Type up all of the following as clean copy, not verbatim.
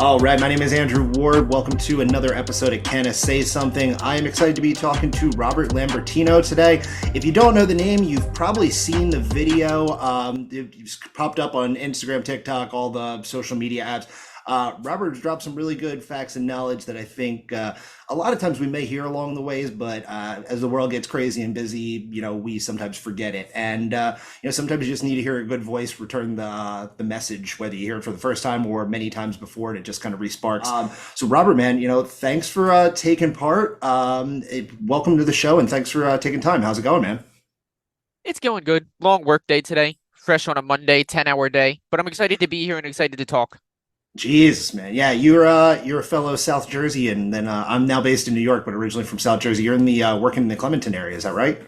All right, my name is Andrew Ward. Welcome to another episode of Can I Say Something? I am excited to be talking to Robert Lambertino today. If you don't know the name, you've probably seen the video. It's popped up on Instagram, TikTok, all the social media apps. Robert's dropped some really good facts and knowledge that I think a lot of times we may hear along the ways, but as the world gets crazy and busy, we sometimes forget it. And sometimes you just need to hear a good voice return the message, whether you hear it for the first time or many times before, and it just kind of resparks. So Robert, man, thanks for taking part. Welcome to the show, and thanks for taking time. How's it going, man? It's going good. Long work day today. Fresh on a Monday, 10-hour day. But I'm excited to be here and excited to talk. Jesus, man. Yeah, you're a fellow South Jersey, and then I'm now based in New York, but originally from South Jersey. You're in the working in the Clementon area, is that right?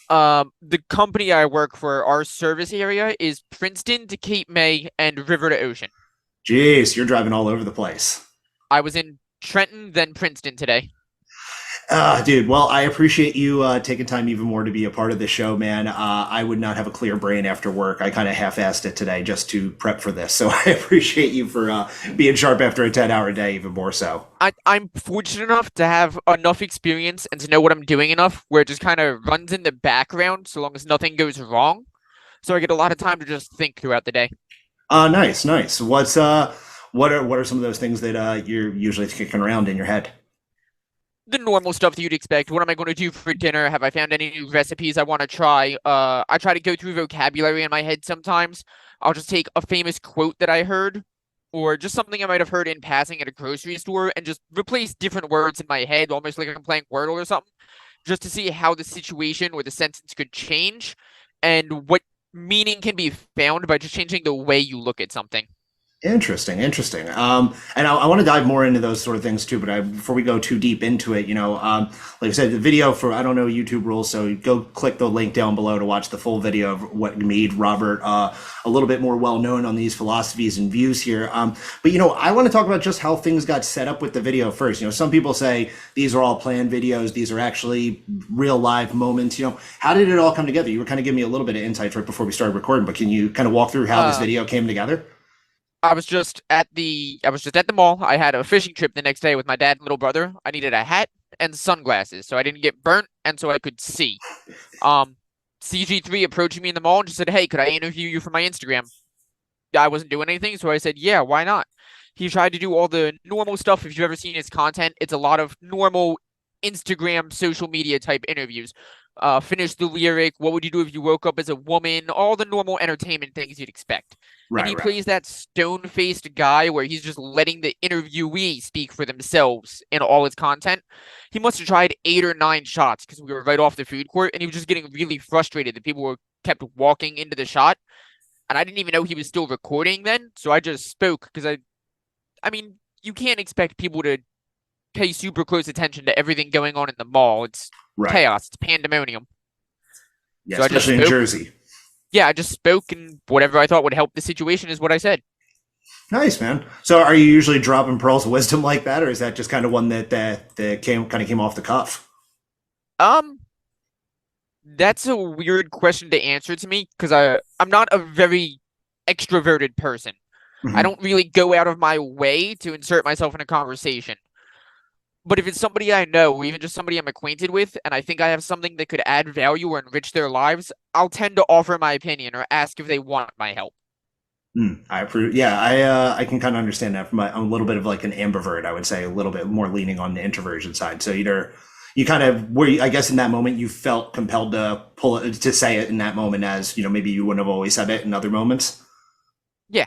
The company I work for, our service area is Princeton to Cape May and River to Ocean. Jeez, you're driving all over the place. I was in Trenton, then Princeton today. Dude, well, I appreciate you taking time even more to be a part of the show, man. I would not have a clear brain after work. I kind of half-assed it today just to prep for this. So I appreciate you for being sharp after a 10-hour day, even more so. I'm fortunate enough to have enough experience and to know what I'm doing enough where it just kind of runs in the background so long as nothing goes wrong. So I get a lot of time to just think throughout the day. Nice, nice. What are some of those things that you're usually kicking around in your head? The normal stuff that you'd expect. What am I going to do for dinner? Have I found any new recipes I want to try? I try to go through vocabulary in my head sometimes. I'll just take a famous quote that I heard, or just something I might have heard in passing at a grocery store, and just replace different words in my head, almost like I'm playing Wordle or something, just to see how the situation or the sentence could change, and what meaning can be found by just changing the way you look at something. Interesting, interesting. And I want to dive more into those sort of things too, but before we go too deep into it, like I said, the video for, I don't know YouTube rules, so go click the link down below to watch the full video of what made Robert a little bit more well known on these philosophies and views here. But I want to talk about just how things got set up with the video first. Some people say these are all planned videos, these are actually real live moments. How did it all come together? You were kind of giving me a little bit of insights right before we started recording, but can you kind of walk through how this video came together? I was just at the mall. I had a fishing trip the next day with my dad and little brother. I needed a hat and sunglasses so I didn't get burnt and so I could see. CG3 approached me in the mall and just said, "Hey, could I interview you for my Instagram?" I wasn't doing anything, so I said, "Yeah, why not?" He tried to do all the normal stuff. If you've ever seen his content, it's a lot of normal Instagram social media type interviews. Finish the lyric, what would you do if you woke up as a woman, all the normal entertainment things you'd expect. And he plays that stone-faced guy where he's just letting the interviewee speak for themselves in all his content. He must have tried 8 or 9 shots because we were right off the food court, and he was just getting really frustrated that people were kept walking into the shot. And I didn't even know he was still recording then, so I just spoke because I mean, you can't expect people to pay super close attention to everything going on in the mall. It's chaos. It's pandemonium. Yeah, So especially in Jersey. Yeah, I just spoke, and whatever I thought would help the situation is what I said. Nice, man. So are you usually dropping pearls of wisdom like that, or is that just kind of one that came off the cuff? That's a weird question to answer to me because I'm not a very extroverted person. I don't really go out of my way to insert myself in a conversation. But if it's somebody I know, or even just somebody I'm acquainted with, and I think I have something that could add value or enrich their lives, I'll tend to offer my opinion or ask if they want my help. I approve. Yeah, I can kind of understand that. I'm a little bit of like an ambivert, I would say, a little bit more leaning on the introversion side. So either you kind of I guess in that moment you felt compelled to pull it to say it in that moment, as maybe you wouldn't have always said it in other moments. Yeah,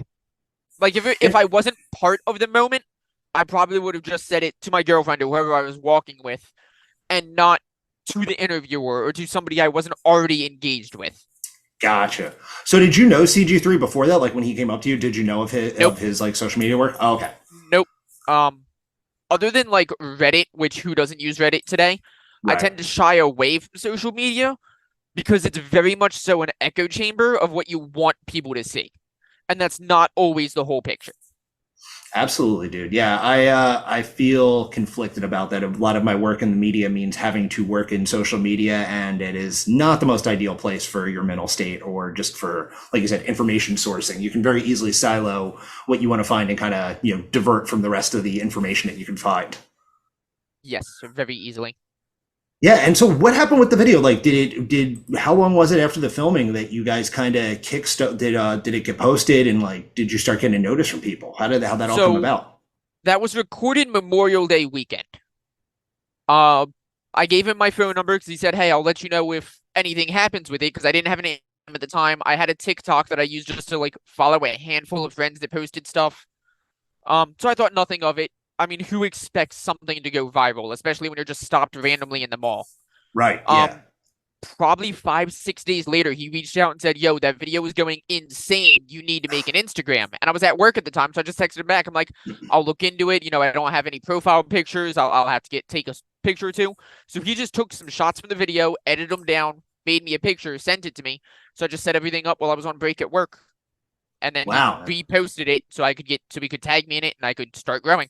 like if I wasn't part of the moment, I probably would have just said it to my girlfriend or whoever I was walking with, and not to the interviewer or to somebody I wasn't already engaged with. Gotcha. So did you know CG3 before that? Like when he came up to you, did you know of his like social media work? Oh, okay. Nope. Other than like Reddit, which who doesn't use Reddit today, I tend to shy away from social media because it's very much so an echo chamber of what you want people to see. And that's not always the whole picture. Absolutely, dude. Yeah, I feel conflicted about that. A lot of my work in the media means having to work in social media, and it is not the most ideal place for your mental state or just for, like you said, information sourcing. You can very easily silo what you want to find and kind of, divert from the rest of the information that you can find. Yes, very easily. Yeah, and so what happened with the video? Like, how long was it after the filming that you guys kind of did it get posted, and like, did you start getting notice from people? How'd that all come So about? that was recorded Memorial Day weekend. Uh, I gave him my phone number because he said, "Hey, I'll let you know if anything happens with it." Because I didn't have any at the time. I had a TikTok that I used just to like follow a handful of friends that posted stuff. So I thought nothing of it. I mean, who expects something to go viral, especially when you're just stopped randomly in the mall? Right. Yeah. Um, Probably 5, 6 days later, he reached out and said, "Yo, that video is going insane. You need to make an Instagram." And I was at work at the time, so I just texted him back. I'm like, "I'll look into it. I don't have any profile pictures. I'll have to take a picture or two." So he just took some shots from the video, edited them down, made me a picture, sent it to me. So I just set everything up while I was on break at work, and then he Wow. reposted it so he could tag me in it and I could start growing.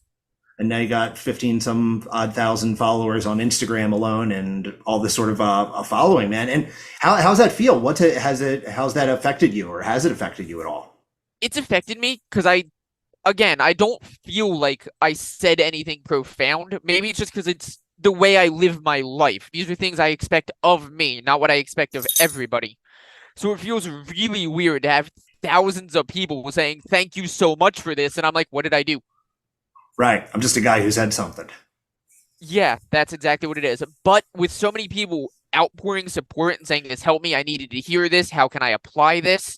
And now you got 15 some odd thousand followers on Instagram alone, and all this sort of a following, man. And how's that feel? How's that affected you, or has it affected you at all? It's affected me because I don't feel like I said anything profound. Maybe it's just because it's the way I live my life. These are things I expect of me, not what I expect of everybody. So it feels really weird to have thousands of people saying, "Thank you so much for this." And I'm like, what did I do? Right. I'm just a guy who said something. Yeah, that's exactly what it is. But with so many people outpouring support and saying, "This helped me. I needed to hear this. How can I apply this?"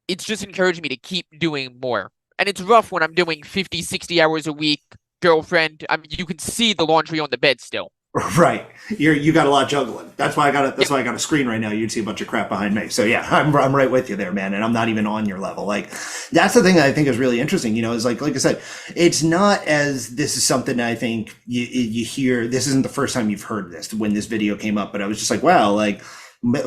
It's just encouraged me to keep doing more. And it's rough when I'm doing 50, 60 hours a week, girlfriend. I mean, you can see the laundry on the bed still. Right. You got a lot juggling. That's Yep. why I got a screen right now. You'd see a bunch of crap behind me. So yeah, I'm right with you there, man. And I'm not even on your level. Like, that's the thing that I think is really interesting. Is like I said, it's not as this is something I think you hear. This isn't the first time you've heard this when this video came up, but I was just like, wow, like,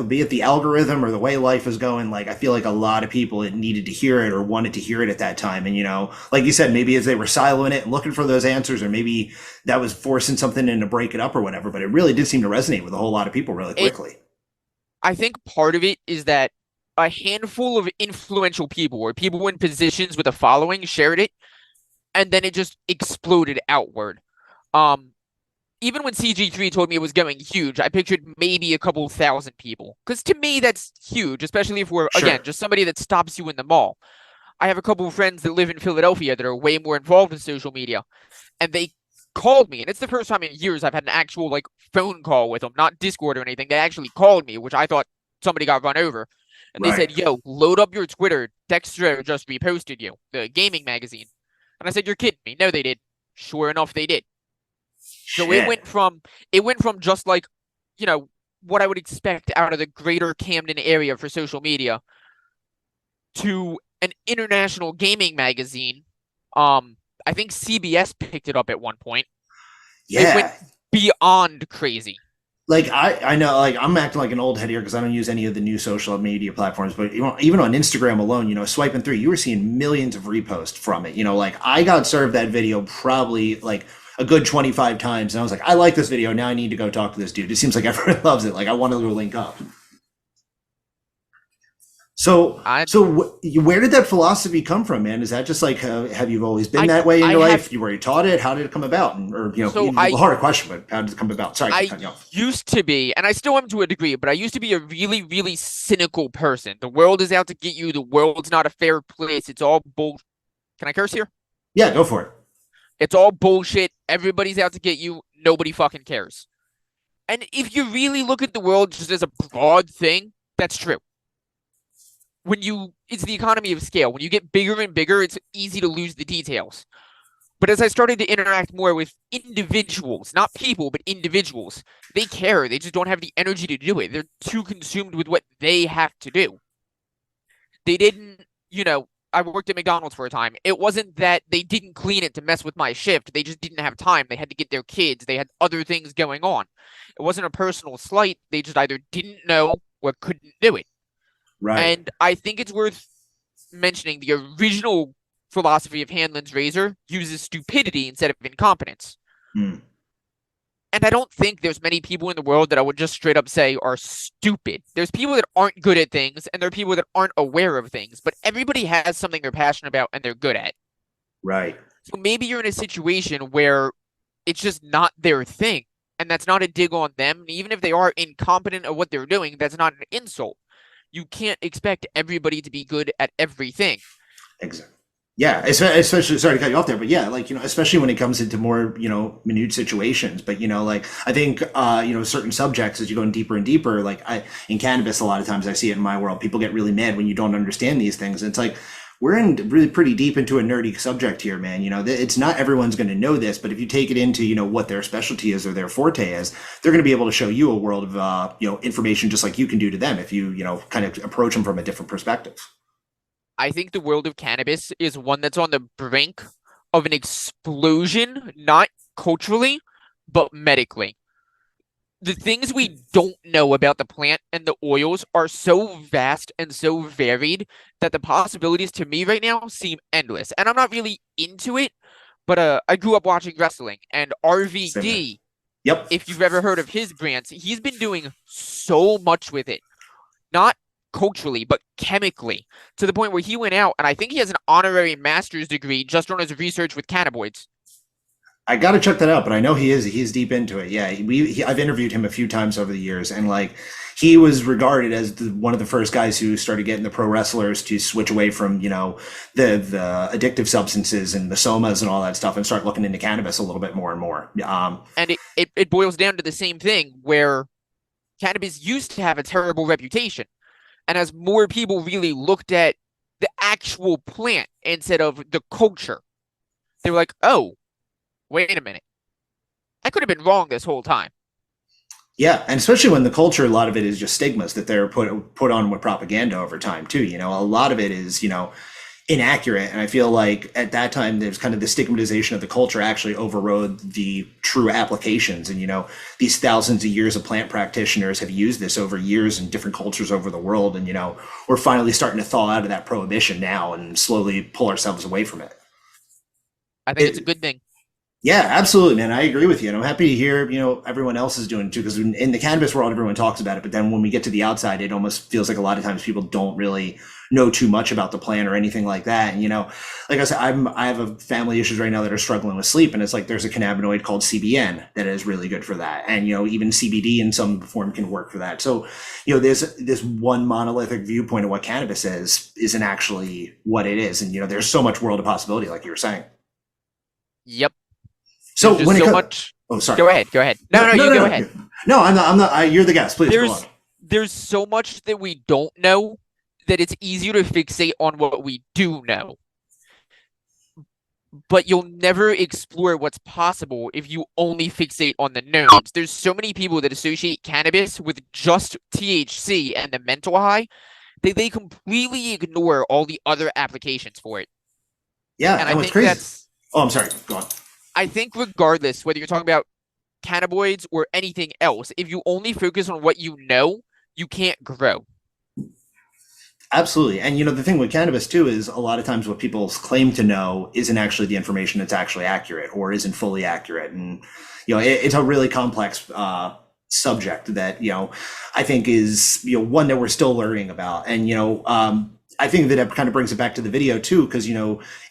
be it the algorithm or the way life is going, like I feel like a lot of people needed to hear it or wanted to hear it at that time. And like you said, maybe as they were siloing it and looking for those answers, or maybe that was forcing something in to break it up or whatever. But it really did seem to resonate with a whole lot of people really It, quickly. I think part of it is that a handful of influential people or people in positions with a following shared it, and then it just exploded outward. Um, Even when CG3 told me it was going huge, I pictured maybe a couple thousand people. Because to me, that's huge, especially if we're, again, Sure. just somebody that stops you in the mall. I have a couple of friends that live in Philadelphia that are way more involved in social media, and they called me, and it's the first time in years I've had an actual like phone call with them, not Discord or anything. They actually called me, which I thought somebody got run over, and they Right. said, "Yo, load up your Twitter. Dextro just reposted you, the gaming magazine." And I said, "You're kidding me?" No, they did. Sure enough, they did. So Shit. it went from just like, you know, what I would expect out of the greater Camden area for social media to an international gaming magazine. I think CBS picked it up at one point. It went Yeah. beyond crazy. Like I know, like I'm acting like an old head here because I don't use any of the new social media platforms, but even on Instagram alone, swiping through, you were seeing millions of reposts from it. Like I got served that video probably like a good 25 times, and I was like, I like this video. Now I need to go talk to this dude. It seems like everyone loves it. Like I want to go link up. So, I where did that philosophy come from, man? Is that just like, have you always been I that way in I your have life? You were you taught it? How did it come about? And, or, so a harder question, but how did it come about? Sorry, I keep I cutting you off. used to be, and I still am to a degree, but I used to be a really, really cynical person. The world is out to get you. The world's not a fair place. It's all bull. Can I curse here? Yeah, go for it. It's all bullshit. Everybody's out to get you. Nobody fucking cares. And if you really look at the world just as a broad thing, that's true. It's the economy of scale. When you get bigger and bigger, it's easy to lose the details. But as I started to interact more with individuals, not people, but individuals, they care. They just don't have the energy to do it. They're too consumed with what they have to do. They didn't, I worked at McDonald's for a time. It wasn't that they didn't clean it to mess with my shift. They just didn't have time. They had to get their kids. They had other things going on. It wasn't a personal slight. They just either didn't know or couldn't do it. Right. And I think it's worth mentioning the original philosophy of Hanlon's razor uses stupidity instead of incompetence. Hmm. And I don't think there's many people in the world that I would just straight up say are stupid. There's people that aren't good at things, and there are people that aren't aware of things, but everybody has something they're passionate about and they're good at. Right. So maybe you're in a situation where it's just not their thing, and that's not a dig on them. And even if they are incompetent at what they're doing, that's not an insult. You can't expect everybody to be good at everything. Exactly. Yeah, especially sorry to cut you off there, but yeah, like especially when it comes into more minute situations. But like I think certain subjects as you go in deeper and deeper, like in cannabis, a lot of times I see it in my world, people get really mad when you don't understand these things. And it's like we're in really pretty deep into a nerdy subject here, man. It's not everyone's going to know this, but if you take it into what their specialty is or their forte is, they're going to be able to show you a world of information just like you can do to them if you kind of approach them from a different perspective. I think the world of cannabis is one that's on the brink of an explosion, not culturally, but medically. The things we don't know about the plant and the oils are so vast and so varied that the possibilities to me right now seem endless. And I'm not really into it, but I grew up watching wrestling, and RVD, Yep. if you've ever heard of his brands, he's been doing so much with it. Not culturally, but chemically, to the point where he went out, and I think he has an honorary master's degree just on his research with cannabinoids. I got to check that out, but I know he's deep into it. Yeah, I've interviewed him a few times over the years, and like he was regarded as one of the first guys who started getting the pro wrestlers to switch away from the addictive substances and the somas and all that stuff, and start looking into cannabis a little bit more and more. And it boils down to the same thing where cannabis used to have a terrible reputation. And as more people really looked at the actual plant instead of the culture, they were like, oh, wait a minute. I could have been wrong this whole time. Yeah, and especially when the culture, a lot of it is just stigmas that they're put on with propaganda over time too. A lot of it is inaccurate, and I feel like at that time there's kind of the stigmatization of the culture actually overrode the true applications. And these thousands of years of plant practitioners have used this over years in different cultures over the world, and we're finally starting to thaw out of that prohibition now and slowly pull ourselves away from it. I think it's a good thing. Yeah, absolutely, man. I agree with you. And I'm happy to hear, everyone else is doing it too, because in the cannabis world, everyone talks about it. But then when we get to the outside, it almost feels like a lot of times people don't really know too much about the plant or anything like that. And, like I said, I have a family issues right now that are struggling with sleep. And it's like, there's a cannabinoid called CBN that is really good for that. And, even CBD in some form can work for that. So, there's this one monolithic viewpoint of what cannabis isn't actually what it is. And, there's so much world of possibility, like you were saying. Yep. So when so much. Oh, sorry. Go ahead. No, you go ahead. No, I'm not. You're the guest. Please go on. There's so much that we don't know that it's easier to fixate on what we do know. But you'll never explore what's possible if you only fixate on the knowns. There's so many people that associate cannabis with just THC and the mental high that they completely ignore all the other applications for it. Yeah, and what's crazy. Oh, I'm sorry. Go on. I think regardless, whether you're talking about cannabinoids or anything else, if you only focus on what you know, you can't grow. Absolutely. And the thing with cannabis too is a lot of times what people claim to know isn't actually the information that's actually accurate or isn't fully accurate. And, it's a really complex subject that, I think is, one that we're still learning about. And, I think that it kind of brings it back to the video too, because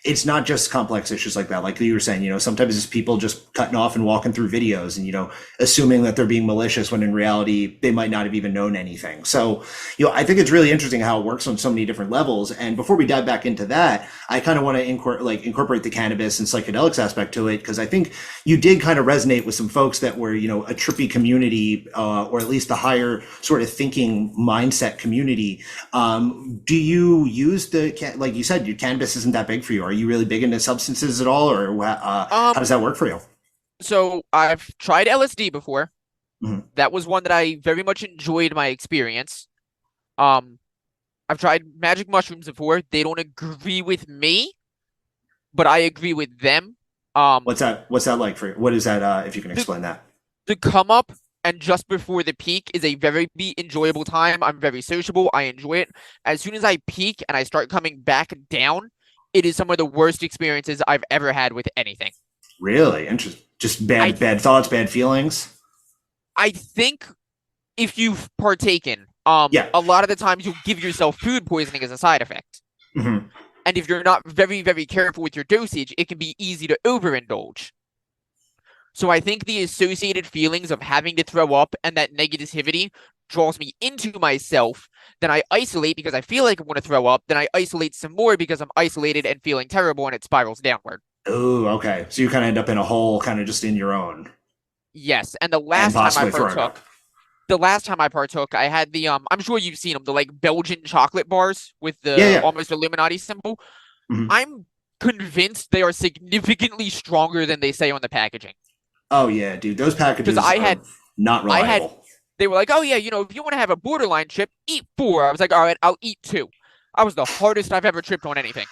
it's not just complex issues like that. Like you were saying, sometimes it's people just cutting off and walking through videos and assuming that they're being malicious when in reality they might not have even known anything. So I think it's really interesting how it works on so many different levels. And before we dive back into that, I kind of want to incorporate the cannabis and psychedelics aspect to it, because I think you did kind of resonate with some folks that were a trippy community, or at least the higher sort of thinking mindset community. Do you use like you said, your cannabis isn't that big for you? Are you really big into substances at all, or how does that work for you? So I've tried LSD before. Mm-hmm. That was one that I very much enjoyed my experience. I've tried magic mushrooms before. They don't agree with me, but I agree with them. What's that like for you? What is that, if you can explain that? The come up and just before the peak is a very enjoyable time. I'm very sociable. I enjoy it. As soon as I peak and I start coming back down, it is some of the worst experiences I've ever had with anything. Really? Interesting. Just I bad thoughts, bad feelings. I think if you've partaken, Yeah. a lot of the times you'll give yourself food poisoning as a side effect. Hmm. And if you're not very, very careful with your dosage, it can be easy to overindulge. So I think the associated feelings of having to throw up and that negativity draws me into myself. Then I isolate because I feel like I'm going to throw up. Then I isolate some more because I'm isolated and feeling terrible, and it spirals downward. Oh, okay. So you kind of end up in a hole, kind of just in your own, Yes, and and possibly throwing up. the last time I partook, I had the I'm sure you've seen them, the like Belgian chocolate bars with Yeah, the yeah. almost Illuminati symbol. Hmm. I'm convinced they are significantly stronger than they say on the packaging. Oh yeah, dude. Those Because packages are not I had, reliable. they were like, oh yeah, if you want to have a borderline chip, eat four. I was like, all right, I'll eat two. I was the hardest I've ever tripped on anything.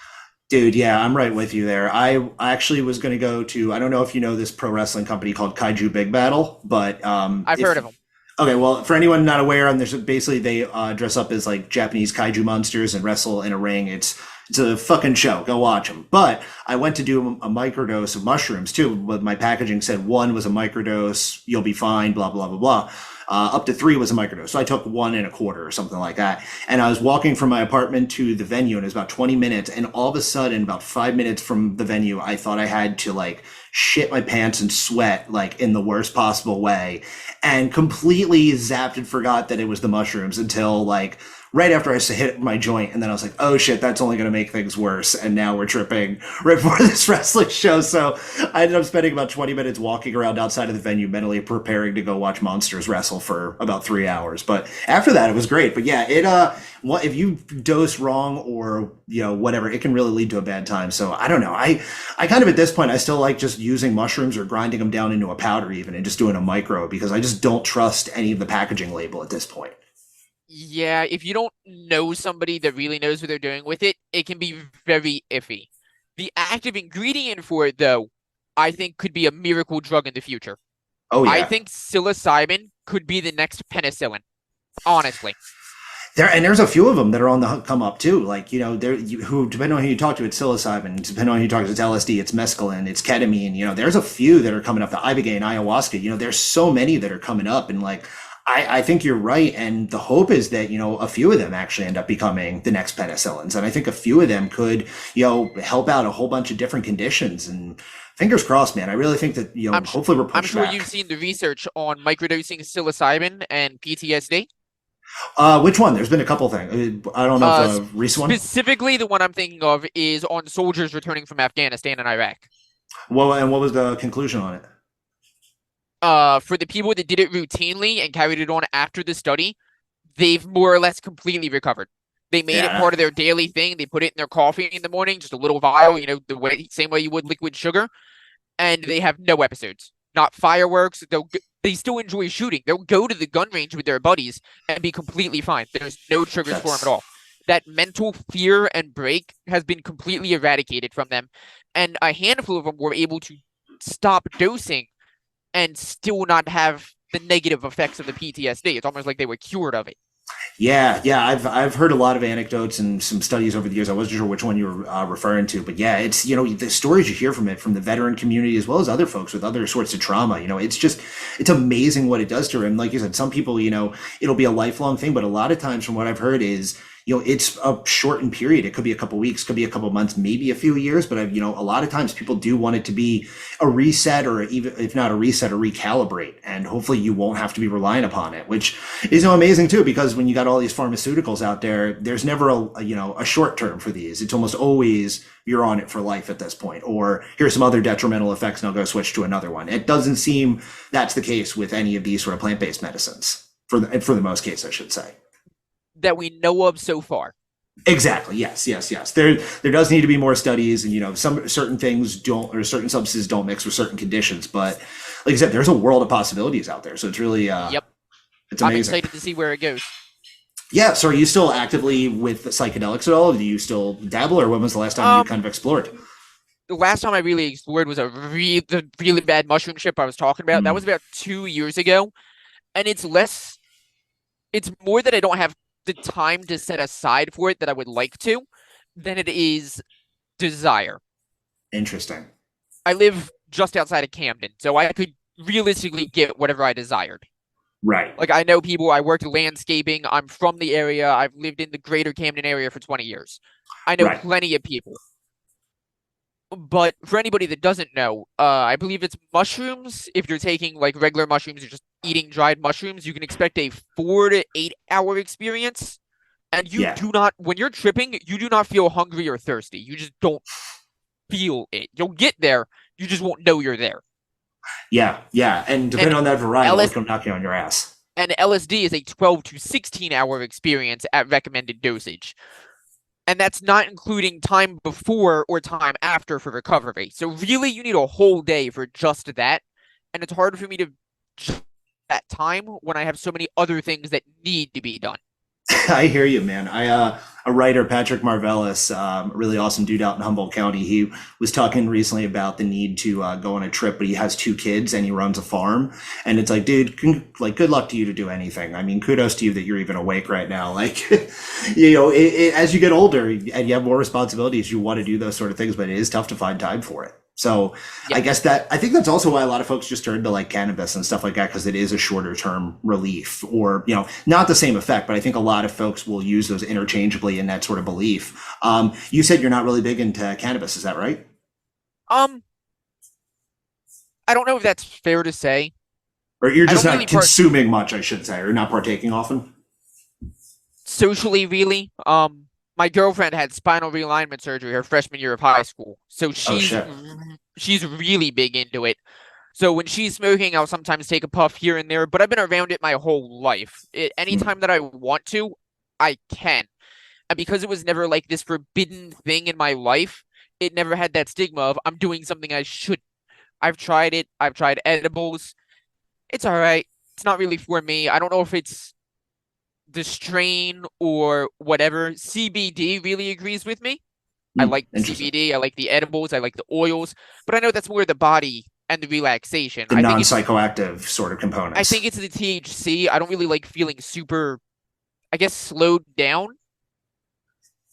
Dude, yeah, I'm right with you there. I actually was going to go to, I don't know if you know this pro wrestling company called Kaiju Big Battle, but I've if heard of them. okay, well, for anyone not aware, there's basically they dress up as like Japanese kaiju monsters and wrestle in a ring. It's a fucking show. Go watch them. But I went to do a microdose of mushrooms too. But my packaging said one was a microdose, you'll be fine, blah blah blah blah. Up to three was a microdose. So I took 1.25 or something like that. And I was walking from my apartment to the venue, and it was about 20 minutes. And all of a sudden, about 5 minutes from the venue, I thought I had to like shit my pants and sweat like in the worst possible way, and completely zapped and forgot that it was the mushrooms until like right after I hit my joint, and then I was like, oh shit, that's only going to make things worse. And now we're tripping right before this wrestling show. So I ended up spending about 20 minutes walking around outside of the venue, mentally preparing to go watch monsters wrestle for about 3 hours. But after that, it was great. But yeah, if you dose wrong or whatever, it can really lead to a bad time. So I don't know. I kind of at this point, I still like just using mushrooms or grinding them down into a powder even and just doing a micro, because I just don't trust any of the packaging label at this point. Yeah, if you don't know somebody that really knows what they're doing with it, it can be very iffy. The active ingredient for it, though, I think could be a miracle drug in the future. Oh I yeah. think psilocybin could be the next penicillin, honestly. There's a few of them that are on the come up too. Like who depending on who you talk to, it's psilocybin. Depending on who you talk to, it's LSD, it's mescaline, it's ketamine. There's a few that are coming up. The ibogaine, ayahuasca. There's so many that are coming up, and like I think you're right. And the hope is that a few of them actually end up becoming the next penicillins, and I think a few of them could help out a whole bunch of different conditions. And fingers crossed, man. I really think that hopefully we're I'm pushed sure back. you've seen the research on microdosing psilocybin and PTSD. Which one? There's been a couple things. I don't know if the recent one. Specifically, the one I'm thinking of is on soldiers returning from Afghanistan and Iraq. Well, and what was the conclusion on it? For the people that did it routinely and carried it on after the study, they've more or less completely recovered. They made it Yeah, part of their daily thing. They put it in their coffee in the morning, just a little vial, same way you would liquid sugar, and they have no episodes. Not fireworks. They still enjoy shooting. They'll go to the gun range with their buddies and be completely fine. There's no triggers for them at that's all. That mental fear and break has been completely eradicated from them, and a handful of them were able to stop dosing and still not have the negative effects of the PTSD. It's almost like they were cured of it. yeah. I've heard a lot of anecdotes and some studies over the years. I wasn't sure which one you were referring to, but yeah, it's the stories you hear from it from the veteran community as well as other folks with other sorts of trauma. It's amazing what it does to them. Like you said, some people it'll be a lifelong thing, but a lot of times from what I've heard is it's a shortened period. It could be a couple weeks, could be a couple months, maybe a few years. But a lot of times people do want it to be a reset, or even if not a reset, a recalibrate. And hopefully you won't have to be relying upon it, which is amazing too, because when you got all these pharmaceuticals out there, there's never a short term for these. It's almost always you're on it for life at this point, or here's some other detrimental effects and I'll go switch to another one. It doesn't seem that's the case with any of these sort of plant-based medicines for the most case, I should say. That we know of so far. Exactly. Yes. There does need to be more studies, and some certain things don't, or certain substances don't mix with certain conditions. But like I said, there's a world of possibilities out there. So it's really Yep. it's I'm amazing. excited to see where it goes. Yeah. So are you still actively with the psychedelics at all? Do you still dabble, or when was the last time you kind of explored? The last time I really explored was the really bad mushroom trip I was talking about. That Mm. was about 2 years ago. And it's more that I don't have the time to set aside for it that I would like to, than it is desire. Interesting. I live just outside of Camden, so I could realistically get whatever I desired. Right. Like I know people, I worked landscaping, I'm from the area, I've lived in the greater Camden area for 20 years. I know Right. plenty of people. But for anybody that doesn't know, I believe it's mushrooms. If you're taking like regular mushrooms or just eating dried mushrooms, you can expect a 4 to 8 hour experience. And you Yeah. do not, when you're tripping, you do not feel hungry or thirsty. You just don't feel it. You'll get there, you just won't know you're there. Yeah. Yeah. And And depending on that variety, it'll LS come knocking on your ass. and LSD is a 12 to 16 hour experience at recommended dosage. And that's not including time before or time after for recovery. So really, you need a whole day for just that, and it's hard for me to that time when I have so many other things that need to be done. I hear you, man. A writer, Patrick Marvellis, really awesome dude out in Humboldt County. He was talking recently about the need to go on a trip, but he has 2 kids and he runs a farm. And it's like, dude, like, good luck to you to do anything. I mean, kudos to you that you're even awake right now. Like, as you get older and you have more responsibilities, you want to do those sort of things, but it is tough to find time for it. So Yeah. I think that's also why a lot of folks just turn to like cannabis and stuff like that because it is a shorter term relief or, not the same effect, but I think a lot of folks will use those interchangeably in that sort of belief. You said you're not really big into cannabis. Is that right? Um, I don't know if that's fair to say. Or you're I just don't not really part consuming much, I should say, or not partaking often? socially, really. My girlfriend had spinal realignment surgery her freshman year of high school, so Oh, shit. she's really big into it. So when she's smoking, I'll sometimes take a puff here and there, but I've been around it my whole life. Mm. Anytime that I want to, I can. And because it was never like this forbidden thing in my life, it never had that stigma of I'm doing something I shouldn't. I've tried it. I've tried edibles. It's all right. It's not really for me. I don't know if it's the strain or whatever. CBD really agrees with me. I Mm. like Interesting. CBD. I like the edibles. I like the oils. But I know that's more the body and the relaxation. The non-psychoactive sort of I think components. it's the THC. I don't really like feeling super, I guess, slowed down.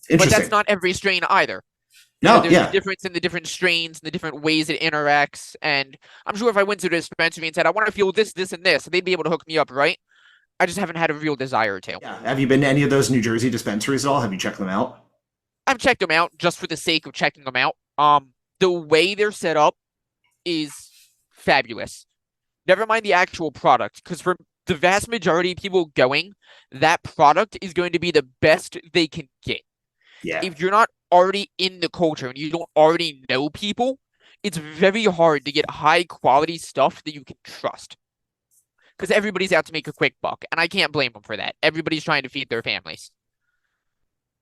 But that's Interesting. not every strain either. No, There's a yeah. difference in the different strains and the different ways it interacts. And I'm sure if I went to the dispensary and said, I want to feel this, this, and this, they'd be able to hook me up, right? I just haven't had a real desire to. Yeah. Have you been to any of those New Jersey dispensaries at all? Have you checked them out? I've checked them out just for the sake of checking them out. The way they're set up is fabulous. Never mind the actual product, because for the vast majority of people going, that product is going to be the best they can get. Yeah. If you're not already in the culture and you don't already know people, it's very hard to get high quality stuff that you can trust. Because everybody's out to make a quick buck, and I can't blame them for that. Everybody's trying to feed their families.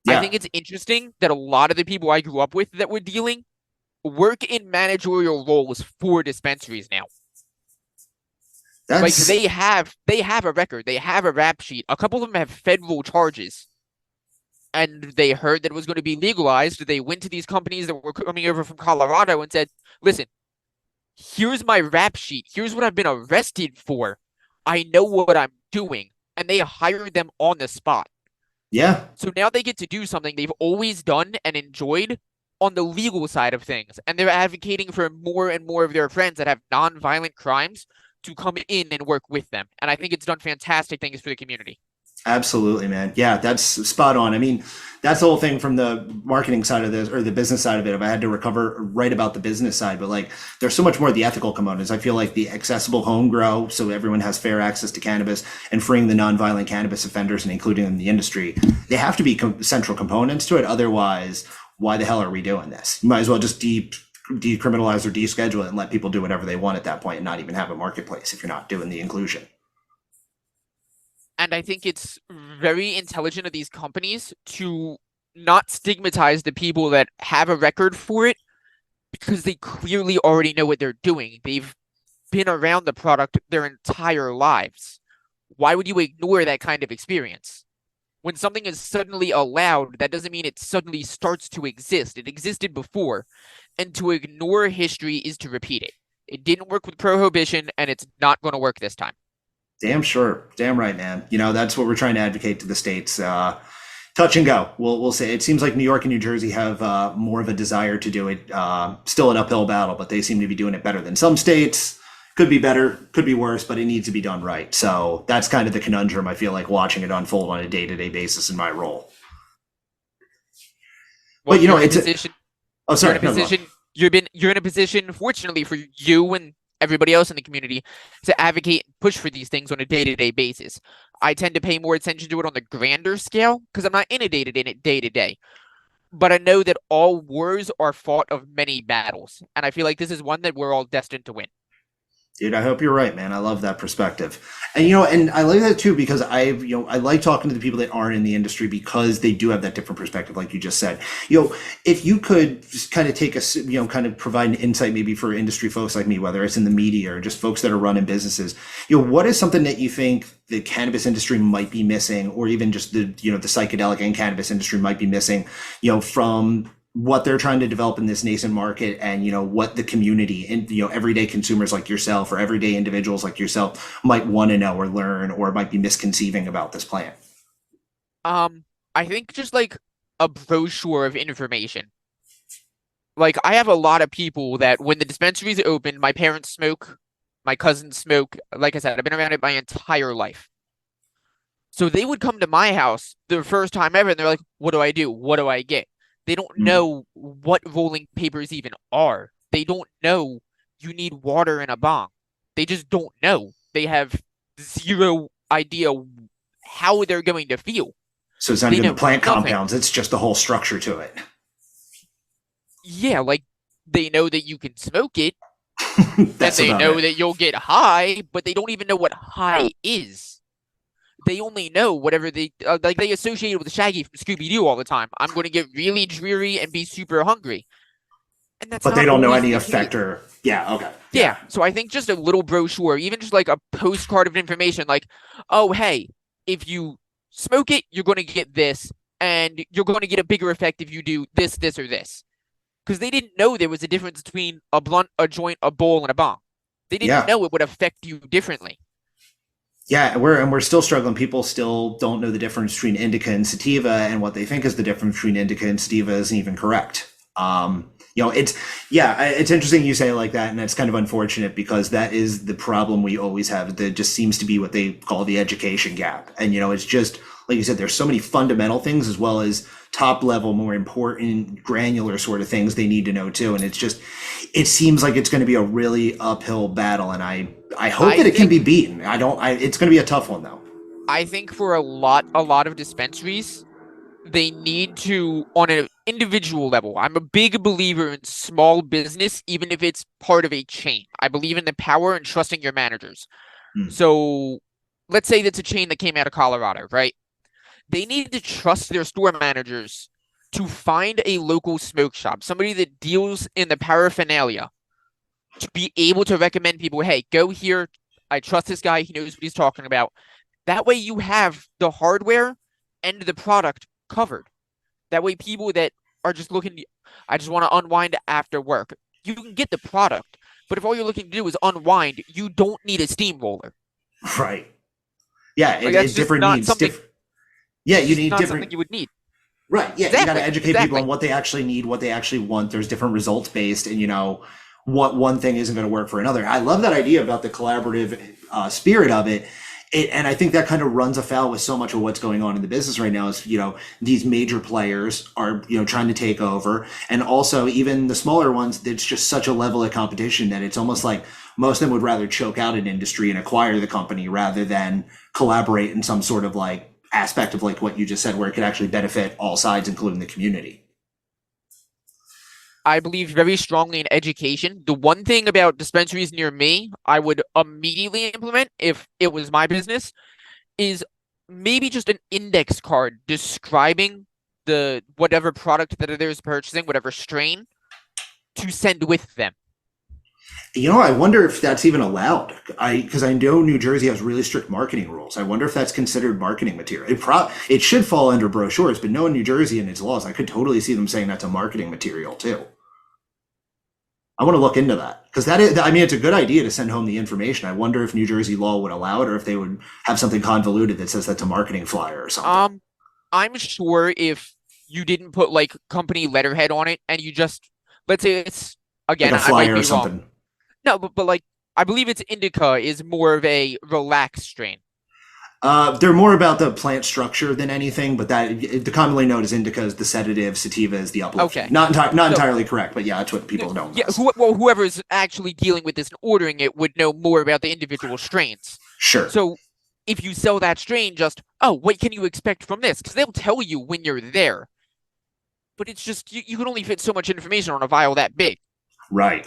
I Yeah. think it's interesting that a lot of the people I grew up with that were dealing work in managerial roles for dispensaries now. Like That's they have a record, they have a rap sheet. A couple of them have federal charges, and they heard that it was going to be legalized. They went to these companies that were coming over from Colorado and said, "Listen, here's my rap sheet. Here's what I've been arrested for. I know what I'm doing." And they hired them on the spot. yeah. So now they get to do something they've always done and enjoyed on the legal side of things. And they're advocating for more and more of their friends that have non-violent crimes to come in and work with them. And I think it's done fantastic things for the community. Absolutely, man. Yeah, that's spot on. I mean, that's the whole thing from the marketing side of this or the business side of it. If I had to recover right about the business side, but like there's so much more the ethical components. I feel like the accessible home grow, so everyone has fair access to cannabis and freeing the nonviolent cannabis offenders and including them in the industry, they have to be central components to it. Otherwise, why the hell are we doing this? You might as well just decriminalize or deschedule it and let people do whatever they want at that point and not even have a marketplace if you're not doing the inclusion. And I think it's very intelligent of these companies to not stigmatize the people that have a record for it because they clearly already know what they're doing. They've been around the product their entire lives. Why would you ignore that kind of experience? When something is suddenly allowed, that doesn't mean it suddenly starts to exist. It existed before. And to ignore history is to repeat it. It didn't work with prohibition, and it's not going to work this time. Damn sure. Damn right, man. That's what we're trying to advocate to the states. touch and go. We'll say it seems like New York and New Jersey have more of a desire to do it. Still an uphill battle, but they seem to be doing it better than some states. Could be better, could be worse, but it needs to be done right. So that's kind of the conundrum I feel like watching it unfold on a day-to-day basis in my role. Well, But you know, you're in a it's position. oh You're in sorry, a no, go on. position. You're in a position, fortunately for you and everybody else in the community, to advocate and push for these things on a day-to-day basis. I tend to pay more attention to it on the grander scale because I'm not inundated in it day to day. But I know that all wars are fought of many battles, and I feel like this is one that we're all destined to win. Dude, I hope you're right, man. I love that perspective. And you know, and I like that too because I like talking to the people that aren't in the industry because they do have that different perspective, like you just said. If you could just kind of take us, kind of provide an insight maybe for industry folks like me, whether it's in the media or just folks that are running businesses, what is something that you think the cannabis industry might be missing, or even just the psychedelic and cannabis industry might be missing, from what they're trying to develop in this nascent market, and what the community and everyday consumers like yourself or everyday individuals like yourself might want to know or learn or might be misconceiving about this plant. I think just like a brochure of information. Like I have a lot of people that when the dispensaries open, my parents smoke, my cousins smoke. Like I said, I've been around it my entire life. So they would come to my house the first time ever and they're like, what do I do? What do I get? They don't Mm. know what rolling papers even are. They don't know you need water in a bong. They just don't know. They have zero idea how they're going to feel. So it's not They even the know plant nothing. compounds, it's just the whole structure to it. Yeah, like they know that you can smoke it and That's they about know it. that you'll get high, but they don't even know what high is. They only know whatever they associate it with Shaggy from Scooby Doo all the time. I'm going to get really dreary and be super hungry. And that's But they not don't know always any the case. effect or yeah, okay. Yeah, Yeah. so I think just a little brochure, even just like a postcard of information, like, oh, hey, if you smoke it, you're going to get this, and you're going to get a bigger effect if you do this, this, or this. Because they didn't know there was a difference between a blunt, a joint, a bowl, and a bong. They didn't Yeah. know it would affect you differently. Yeah, we're still struggling. People still don't know the difference between indica and sativa, and what they think is the difference between indica and sativa isn't even correct. It's it's interesting you say it like that, and that's kind of unfortunate because that is the problem we always have. That just seems to be what they call the education gap, and it's just like you said. There's so many fundamental things as well as top level, more important, granular sort of things they need to know too, and it seems like it's going to be a really uphill battle, and I hope I that it can be think beaten. I don't. It's going to be a tough one though. I think for a lot of dispensaries, they need to on an individual level. I'm a big believer in small business, even if it's part of a chain. I believe in the power and trusting your managers. Mm. So let's say that's a chain that came out of Colorado, right? They need to trust their store managers to find a local smoke shop, somebody that deals in the paraphernalia, to be able to recommend people, hey, go here. I trust this guy. He knows what he's talking about. That way you have the hardware and the product covered. That way people that are just looking, I just want to unwind after work. You can get the product, but if all you're looking to do is unwind, you don't need a steamroller. Right. Yeah. Like It different needs. Yeah. it's You just need not different. something you would need. Right. Yeah. You got to Exactly. educate people on Exactly. what they actually need, what they actually want. There's different results based, and what one thing isn't going to work for another. I love that idea about the collaborative spirit of it. And I think that kind of runs afoul with so much of what's going on in the business right now is, these major players are, trying to take over. And also even the smaller ones, it's just such a level of competition that it's almost like most of them would rather choke out an industry and acquire the company rather than collaborate in some sort of like aspect of like what you just said, where it could actually benefit all sides, including the community. I believe very strongly in education. The one thing about dispensaries near me, I would immediately implement if it was my business, is maybe just an index card describing the whatever product that it is purchasing, whatever strain, to send with them. I wonder if that's even allowed. Because I know New Jersey has really strict marketing rules. I wonder if that's considered marketing material. It should fall under brochures, but knowing New Jersey and its laws, I could totally see them saying that's a marketing material too. I want to look into that because that is. I mean, it's a good idea to send home the information. I wonder if New Jersey law would allow it, or if they would have something convoluted that says that's a marketing flyer or something. Um, I'm sure if you didn't put like company letterhead on it and you just, let's say it's, Like again, a I might flyer or be wrong. something. No, but like I believe it's indica is more of a relaxed strain. They're more about the plant structure than anything, but the commonly known as indica is the sedative, sativa is the uplifting. Okay. Not So entirely correct, but yeah, that's what people know yeah, as. whoever is actually dealing with this and ordering it would know more about the individual strains. Sure. So if you sell that strain, just, oh, what can you expect from this? Because they'll tell you when you're there. But it's just you can only fit so much information on a vial that big. Right.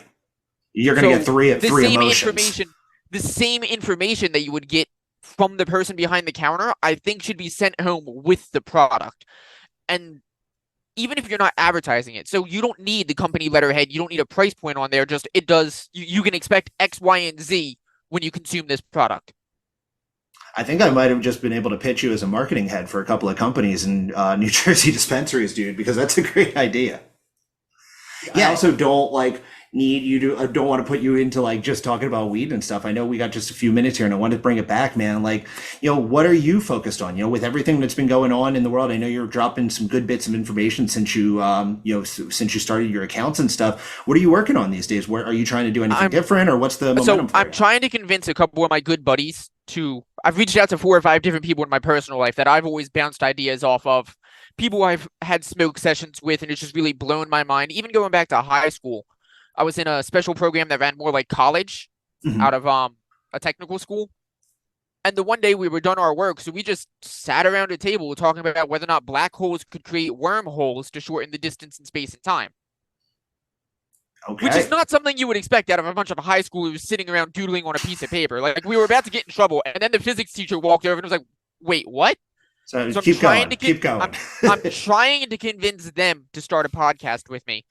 You're gonna get So the three same emotions. information, the same information that you would get from the person behind the counter, I think should be sent home with the product. And even if you're not advertising it, so you don't need the company letterhead, you don't need a price point on there, just it does you can expect X, Y, and Z when you consume this product. I think I might have just been able to pitch you as a marketing head for a couple of companies in New Jersey dispensaries, dude, because that's a great idea. I I also don't like need you to. I don't want to put you into like just talking about weed and stuff. I know we got just a few minutes here, and I wanted to bring it back, man. Like, what are you focused on? With everything that's been going on in the world, I know you're dropping some good bits of information since since you started your accounts and stuff. What are you working on these days? Where are you trying to do anything I'm different, or what's the so momentum for I'm you? trying to convince a couple of my good buddies to I've reached out to 4 or 5 different people in my personal life that I've always bounced ideas off of. People I've had smoke sessions with, and it's just really blown my mind. Even going back to high school, I was in a special program that ran more like college out Mhm. of a technical school. And the one day we were done our work, so we just sat around a table talking about whether or not black holes could create wormholes to shorten the distance in space and time, which is Okay. not something you would expect out of a bunch of high schoolers sitting around doodling on a piece of paper. Like we were about to get in trouble, and then the physics teacher walked over and was like, "Wait, what?" So So keep going. Keep I'm going. I'm trying to convince them to start a podcast with me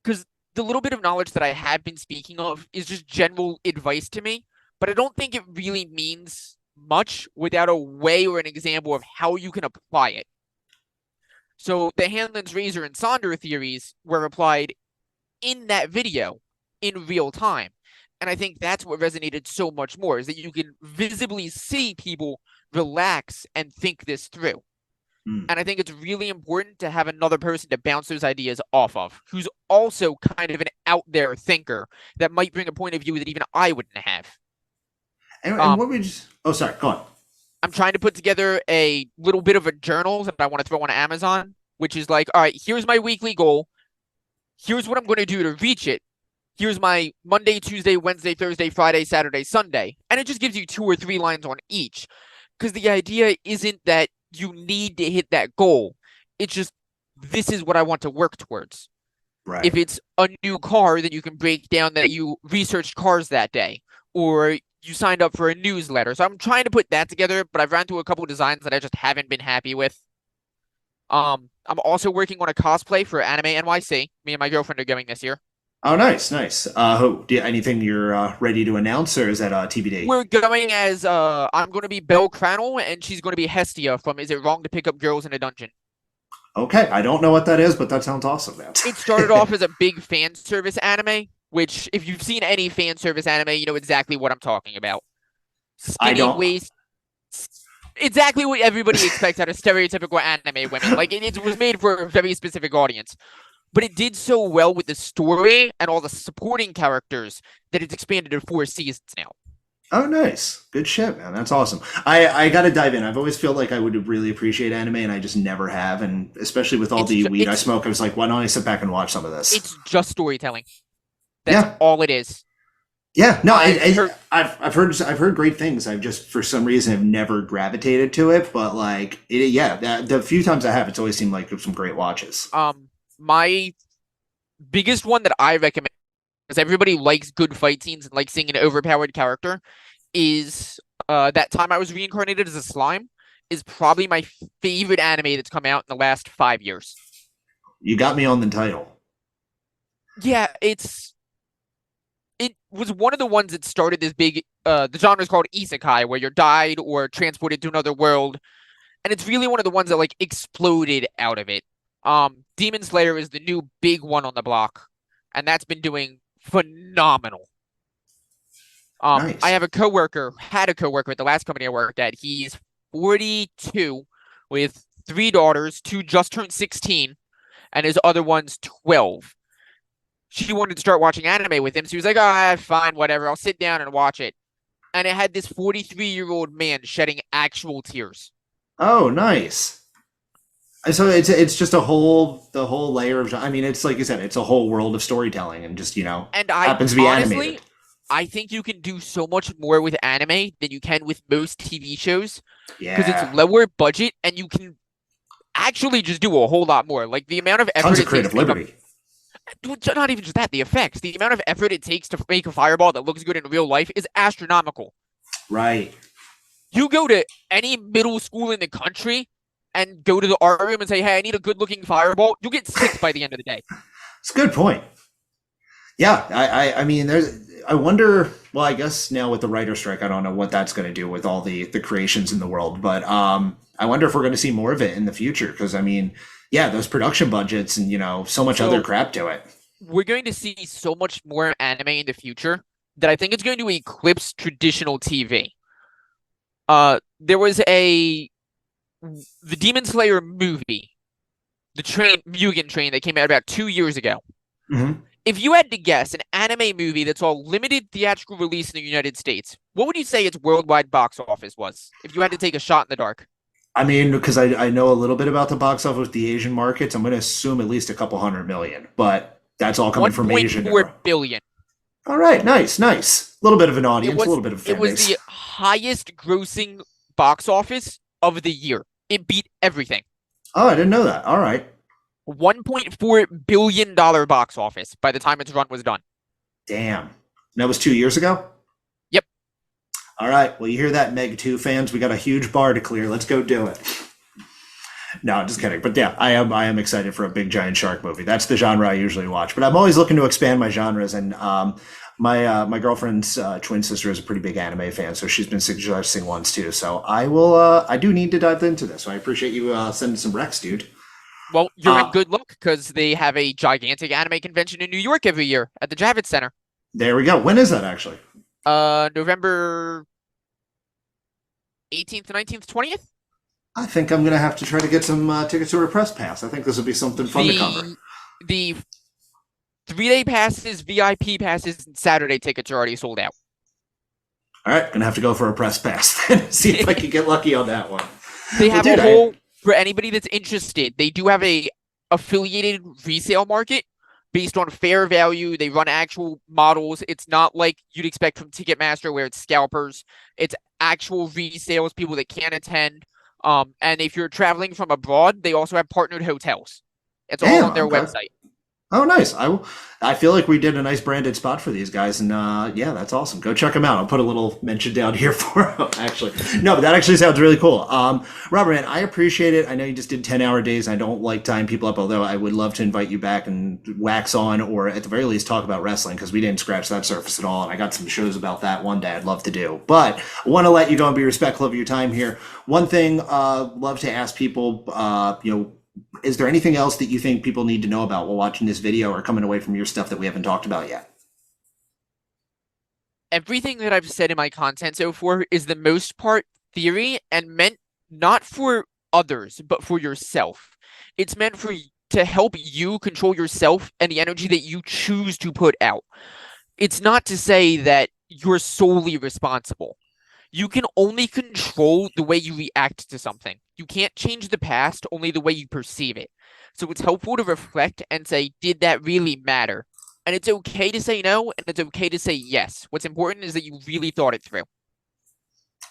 because the little bit of knowledge that I have been speaking of is just general advice to me, but I don't think it really means much without a way or an example of how you can apply it. So the Hanlon's razor and Sonder theories were applied in that video in real time. And I think that's what resonated so much more is that you can visibly see people relax and think this through. Hmm. And I think it's really important to have another person to bounce those ideas off of, who's also kind of an out there thinker that might bring a point of view that even I wouldn't have. And Um, what would you? Oh, sorry. Go on. I'm trying to put together a little bit of a journal that I want to throw on Amazon, which is like, all right, here's my weekly goal. Here's what I'm going to do to reach it. Here's my Monday, Tuesday, Wednesday, Thursday, Friday, Saturday, Sunday. And it just gives you 2 or 3 lines on each. Because the idea isn't that you need to hit that goal. It's just, this is what I want to work towards. If Right. it's a new car, then you can break down that you researched cars that day, or you signed up for a newsletter. So I'm trying to put that together, but I've ran through a couple of designs that I just haven't been happy with. I'm also working on a cosplay for Anime NYC. Me and my girlfriend are going this year. Oh, nice, nice. Anything you're ready to announce, or is that TBD? We're going as I'm going to be Belle Cranel, and she's going to be Hestia from Is It Wrong to Pick Up Girls in a Dungeon? Okay, I don't know what that is, but that sounds awesome, man. It started off as a big fan service anime, which if you've seen any fan service anime, you know exactly what I'm talking about. I Skinny don't. waist, exactly what everybody expects out of stereotypical anime women. Like it was made for a very specific audience. But it did so well with the story and all the supporting characters that it's expanded to 4 seasons now. Oh, nice. Good shit, man. That's awesome. I got to dive in. I've always felt like I would really appreciate anime, and I just never have. And especially with all It's the ju- weed I smoke, I was like, why don't I sit back and watch some of this? it's just storytelling. That's Yeah, all it is. yeah. No, I've heard I've heard great things. I've just for some reason have never gravitated to it. But like, yeah, the few times I have, it's always seemed like some great watches. my biggest one that I recommend because everybody likes good fight scenes and likes seeing an overpowered character is that time I was reincarnated as a slime is probably my favorite anime that's come out in the last 5 years. You got me on the title. Yeah, it was one of the ones that started this big the genre is called isekai where you're died or transported to another world and it's really one of the ones that like exploded out of it. Demon Slayer is the new big one on the block and that's been doing phenomenal. I Nice. have had a coworker at the last company I worked at. He's 42 with three daughters, two just turned 16, and his other one's 12. She wanted to start watching anime with him, so he was like, "Ah, fine, whatever. I'll sit down and watch it." And it had this 43-year-old man shedding actual tears. Oh, nice. So it's just the whole layer of, I mean, it's like you said, it's a whole world of storytelling, and just And I happens to be honestly, animated. I think you can do so much more with anime than you can with most TV shows because it's Yeah, lower budget and you can actually just do a whole lot more. Like the amount of effort tons of it takes creative to make liberty. not even just that, the effects, the amount of effort it takes to make a fireball that looks good in real life is astronomical. Right. You go to any middle school in the country and go to the art room and say, "Hey, I need a good-looking fireball," you'll get six by the end of the day. It's a good point. Yeah, I mean, I wonder. Well, I guess now with the writer strike, I don't know what that's going to do with all the creations in the world, but I wonder if we're going to see more of it in the future. Because I mean, yeah, those production budgets and so much other So crap to it. we're going to see so much more anime in the future that I think it's going to eclipse traditional TV. There was the Demon Slayer movie, the Mugen Train, that came out about 2 years ago. Hmm. If you had to guess an anime movie that's all limited theatrical release in the United States, what would you say its worldwide box office was? If you had to take a shot in the dark. I mean, because I know a little bit about the box office with the Asian markets, I'm going to assume at least a couple hundred million, but that's all coming from Asian. 1.4 billion. All right, nice, nice. A little bit of an audience, a little bit of a fan It was base. the highest grossing box office of the year. It beat everything. Oh, I didn't know that. All right. $1.4 billion box office by the time its run was done. Damn. That was 2 years ago? Yep. All right. Well, you hear that, Meg 2 fans? We got a huge bar to clear. Let's go do it. No, just kidding. But yeah, I am excited for a big giant shark movie. That's the genre I usually watch. But I'm always looking to expand my genres. And my girlfriend's twin sister is a pretty big anime fan, so she's been suggesting ones too. So I do need to dive into this. So I appreciate you sending some recs, dude. Well, you're in good luck because they have a gigantic anime convention in New York every year at the Javits Center. There we go. When is that actually? November 18th, 19th, 20th? I think I'm gonna have to try to get some tickets to a press pass. I think this would be something fun to cover. The 3-day passes, VIP passes, and Saturday tickets are already sold out. All right, gonna have to go for a press pass then. See if I can get lucky on that one. They have a whole, for anybody that's interested, they do have a affiliated resale market based on fair value. They run actual models. It's not like you'd expect from Ticketmaster where it's scalpers. It's actual resales, people that can't attend. And if you're traveling from abroad, they also have partnered hotels. It's all on their website. Oh, nice. I feel like we did a nice branded spot for these guys, and yeah, that's awesome. Go check them out. I'll put a little mention down here for them, actually. No, but that actually sounds really cool. Robert, man, I appreciate it. I know you just did 10-hour days. I don't like tying people up, although I would love to invite you back and wax on, or at the very least talk about wrestling, because we didn't scratch that surface at all, and I got some shows about that one day I'd love to do. But I want to let you go and be respectful of your time here. One thing, love to ask people, is there anything else that you think people need to know about while watching this video or coming away from your stuff that we haven't talked about yet? Everything that I've said in my content so far is the most part theory and meant not for others, but for yourself. It's meant to help you control yourself and the energy that you choose to put out. It's not to say that you're solely responsible. You can only control the way you react to something. You can't change the past, only the way you perceive it. So it's helpful to reflect and say, did that really matter? And it's okay to say no, and it's okay to say yes. What's important is that you really thought it through.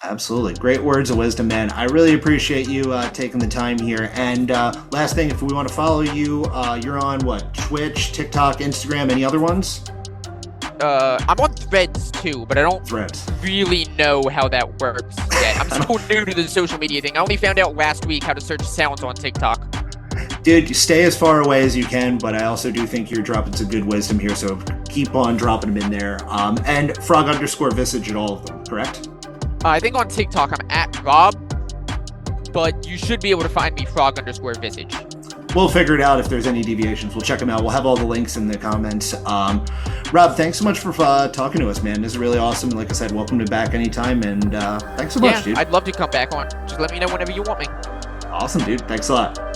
Absolutely. Great words of wisdom, man. I really appreciate you taking the time here. And last thing, if we want to follow you, you're on what? Twitch, TikTok, Instagram, any other ones? I'm on Threads too, but I don't really know how that works yet. I'm so new to the social media thing. I only found out last week how to search sounds on TikTok. Dude, you stay as far away as you can, but I also do think you're dropping some good wisdom here, so keep on dropping them in there. And frog_visage at all of them, correct? I think on TikTok I'm at Rob, but you should be able to find me frog_visage. We'll figure it out if there's any deviations. We'll check them out. We'll have all the links in the comments. Rob, thanks so much for talking to us, man. This is really awesome. And like I said, welcome to back anytime. And thanks so much, dude. I'd love to come back on. Just let me know whenever you want me. Awesome, dude. Thanks a lot.